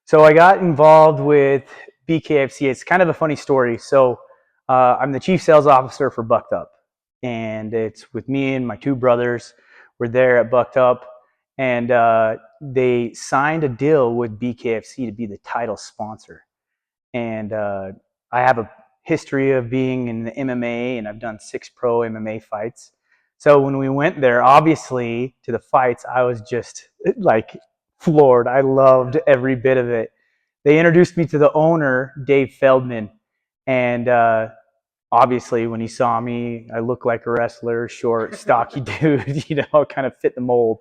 So I got involved with BKFC. It's kind of a funny story. So I'm the chief sales officer for Bucked Up, and it's with me and my two brothers. We're there at Bucked Up, and they signed a deal with BKFC to be the title sponsor. And I have a history of being in the MMA, and I've done 6 pro MMA fights. So when we went there, obviously to the fights, I was just like floored. I loved every bit of it. They introduced me to the owner, Dave Feldman, and obviously when he saw me, I looked like a wrestler, short, stocky dude, kind of fit the mold.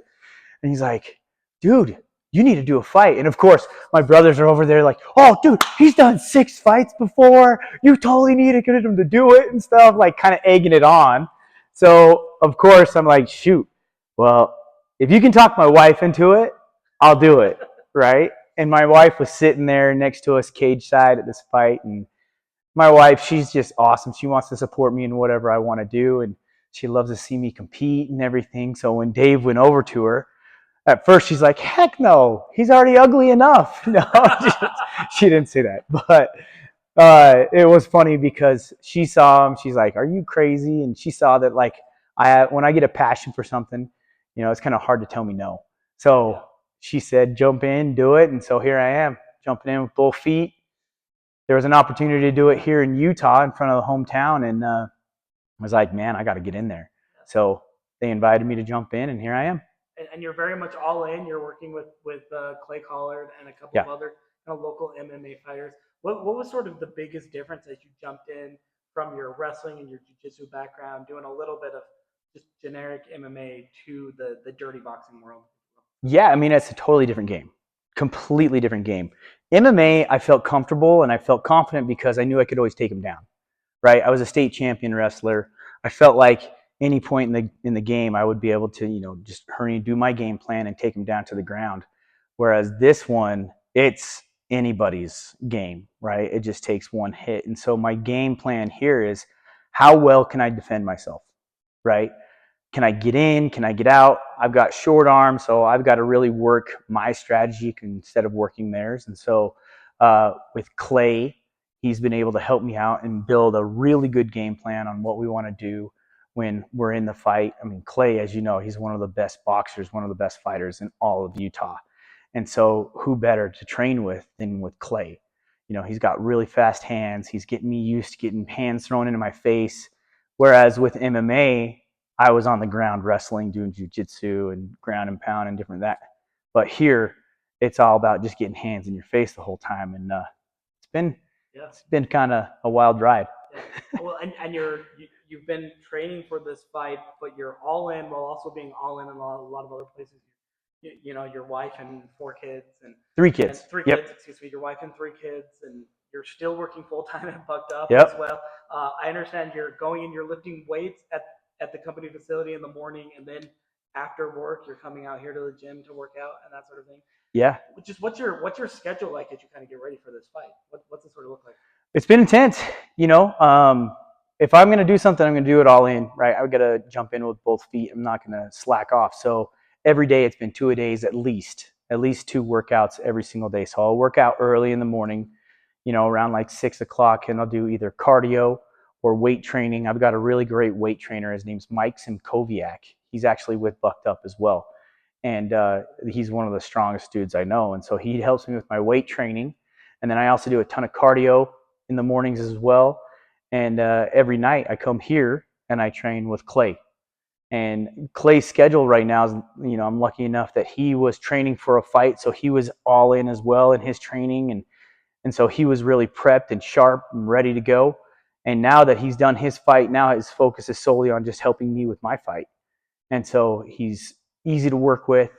And he's like, dude, you need to do a fight. And of course, my brothers are over there like, oh, dude, he's done 6 fights before. You totally need to get him to do it and stuff, like kind of egging it on. So, of course, I'm like, shoot, well, if you can talk my wife into it, I'll do it, right? And my wife was sitting there next to us cage side at this fight. And my wife, she's just awesome. She wants to support me in whatever I want to do. And she loves to see me compete and everything. So when Dave went over to her, at first she's like, heck no, he's already ugly enough. No, she didn't say that. But it was funny because she saw him. She's like, are you crazy? And she saw that like when I get a passion for something, it's kind of hard to tell me no. So she said, jump in, do it. And so here I am, jumping in with both feet. There was an opportunity to do it here in Utah in front of the hometown. And I was like, man, I got to get in there. So they invited me to jump in, and here I am. And you're very much all in. You're working with Clay Collard and a couple of other local MMA fighters. What was sort of the biggest difference as you jumped in from your wrestling and your jiu-jitsu background, doing a little bit of just generic MMA to the dirty boxing world? Yeah, I mean, it's a totally different game. Completely different game. MMA, I felt comfortable and I felt confident because I knew I could always take him down, right? I was a state champion wrestler. I felt like any point in the game, I would be able to, just hurry, do my game plan and take him down to the ground. Whereas this one, it's anybody's game, right? It just takes one hit. And so my game plan here is how well can I defend myself, right? Can I get in? Can I get out? I've got short arms, so I've got to really work my strategy instead of working theirs. And so with Clay, he's been able to help me out and build a really good game plan on what we want to do when we're in the fight. I mean, Clay, as you know, he's one of the best boxers, one of the best fighters in all of Utah. And so who better to train with than with Clay? He's got really fast hands. He's getting me used to getting hands thrown into my face. Whereas with MMA, I was on the ground wrestling, doing jiu-jitsu and ground and pound and different that. But here, it's all about just getting hands in your face the whole time. And it's been kind of a wild ride. Yeah. Well, and you've been training for this fight, but you're all in while also being all in a lot of other places. Your wife and 4 kids and 3 kids. And 3 kids, excuse me. Your wife and 3 kids, and you're still working full time and Bucked Up Yep. as well. I understand you're going and you're lifting weights at the company facility in the morning, and then after work you're coming out here to the gym to work out and that sort of thing. Yeah. Just what's your schedule like as you kind of get ready for this fight? What's it sort of look like? It's been intense. If I'm going to do something, I'm going to do it all in, right? I've got to jump in with both feet. I'm not going to slack off. So every day it's been 2-a-days at least 2 workouts every single day. So I'll work out early in the morning, around like 6 o'clock, and I'll do either cardio or weight training. I've got a really great weight trainer. His name's Mike Simkoviak. He's actually with Bucked Up as well. And he's one of the strongest dudes I know. And so he helps me with my weight training. And then I also do a ton of cardio in the mornings as well. And every night I come here and I train with Clay. And Clay's schedule right now is, I'm lucky enough that he was training for a fight. So he was all in as well in his training. And so he was really prepped and sharp and ready to go. And now that he's done his fight, now his focus is solely on just helping me with my fight. And so he's easy to work with,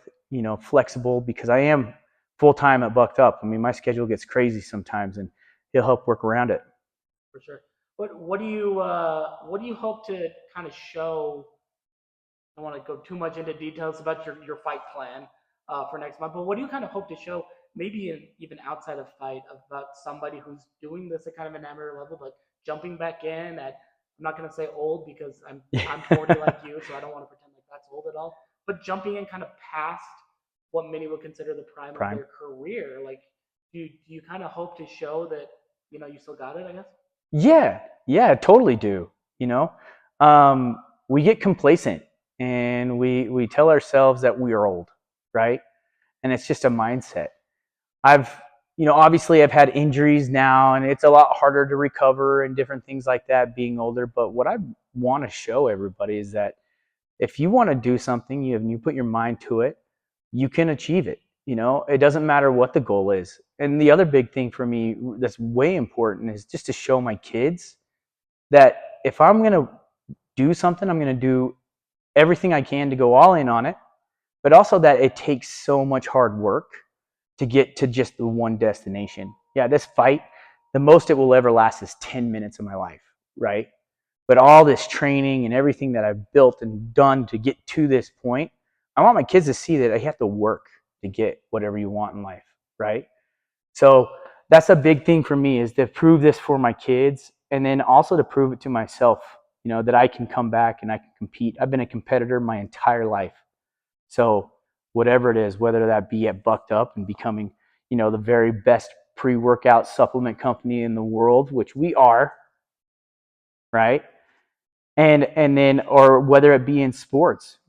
flexible, because I am full-time at Bucked Up. I mean, my schedule gets crazy sometimes, and he'll help work around it. For sure. What do you hope to kind of show? I don't want to go too much into details about your fight plan for next month, but what do you kind of hope to show, maybe even outside of fight, about somebody who's doing this at kind of an amateur level, but jumping back in at, I'm not going to say old because I'm 40 like you, so I don't want to pretend like that's old at all, but jumping in kind of past what many would consider the prime of their career. Like, do you kind of hope to show that you still got it? I guess. Yeah, totally do. You know, we get complacent and we tell ourselves that we are old, right? And it's just a mindset. I've, obviously I've had injuries now and it's a lot harder to recover and different things like that being older. But what I want to show everybody is that if you want to do something, you put your mind to it, you can achieve it. It doesn't matter what the goal is. And the other big thing for me that's way important is just to show my kids that if I'm going to do something, I'm going to do everything I can to go all in on it, but also that it takes so much hard work to get to just the one destination. Yeah, this fight, the most it will ever last is 10 minutes of my life, right? But all this training and everything that I've built and done to get to this point, I want my kids to see that I have to work to get whatever you want in life, right? So that's a big thing for me is to prove this for my kids and then also to prove it to myself, that I can come back and I can compete. I've been a competitor my entire life. So whatever it is, whether that be at Bucked Up and becoming, the very best pre-workout supplement company in the world, which we are, right? And then or whether it be in sports,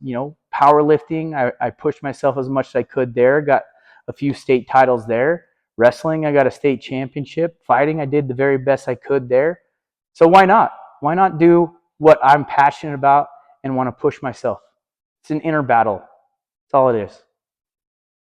powerlifting, I pushed myself as much as I could there, got a few state titles there. Wrestling, I got a state championship. Fighting, I did the very best I could there. So why not? Why not do what I'm passionate about and want to push myself? It's an inner battle. That's all it is.